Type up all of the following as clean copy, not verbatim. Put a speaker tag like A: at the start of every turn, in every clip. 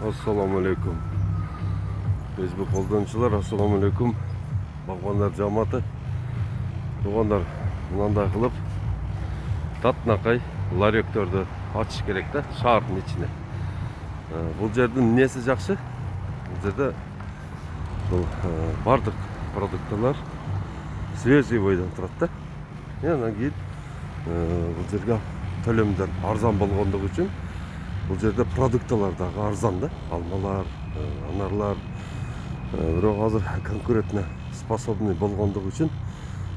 A: Assalamu alaikum. Facebook қолданушылар, assalamu alaikum. Бағбандар жаматы. Туғандар мынандай қылып татнақай ларектерді açış керек та шаһардың içine. Бұл жердің несі жақсы? Бұл жерде бардық продуктылар свежий бойдан тұрады да. Яғни кейін бұл жерге төлемдер арзан болғандығы үшін бұл жерде продуктылар дағы арзан да. Алмалар, анарлар. Бірақ қазір конкурентно способный болғандығы үшін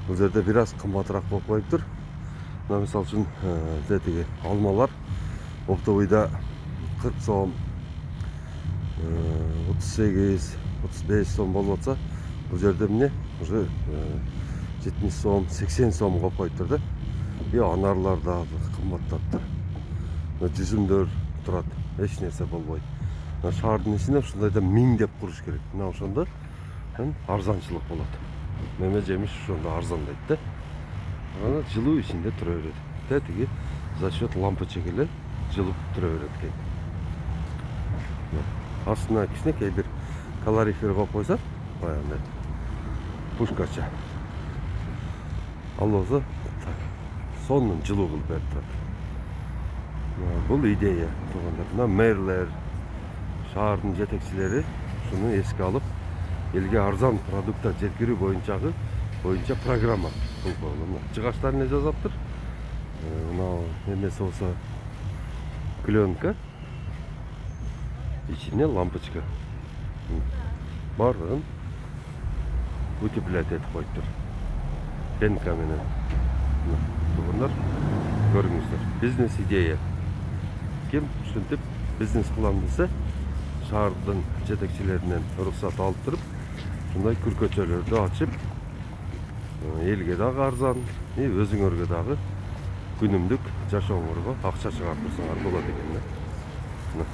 A: бұл жерде biraz қымбатырақ болып қойып тұр. Мына мысал үшін жетеге алмалар оптовыйда 40 сом, 38, 35 сом болып отса, бұл жерде міне уже 70 сом, 80 сом қойып қойып тұр да. Анарлар да қымбаттап тұр. Жүзімдер тұрады, еш нәрсе болмайды. Шаһардың ішіне ушундайда миңдеп куруш керек. Мына ошондо арзанчылык болот. Меме жемиш ошондо арзандайт да. Ана жылуу ичинде тура берет. Тетиги за счет лампочкалар жылып тура берет экен. Астына кичинекей бир калорифер коюп койсо, баягы пушкача. Ал болсо сонун жылуу кылып берип турат. Бул идея туугандар. Мына мэрлер, шаһардың жетекчилери шуну эске алып, элге арзан продукттар жеткирүү боюнча программа кылып койгон. Жыгачтар эмне жазаптыр? Мына эмеси болсо пленка, ичине лампочка. Бардыгын утеплять этип коюптур. Пенка менен. Туугандар, көрүңүздөр. Бизнес идея. Ким ушинтип бизнес кылам десе, шаһардың жетекчилеринен уруксат алып туруп, ушундай күркөчөлөрдү ачып, элге дагы арзан, өзүңөргө дагы күнүмдүк жашооңорго акча чыгартырсаңар болот экен да.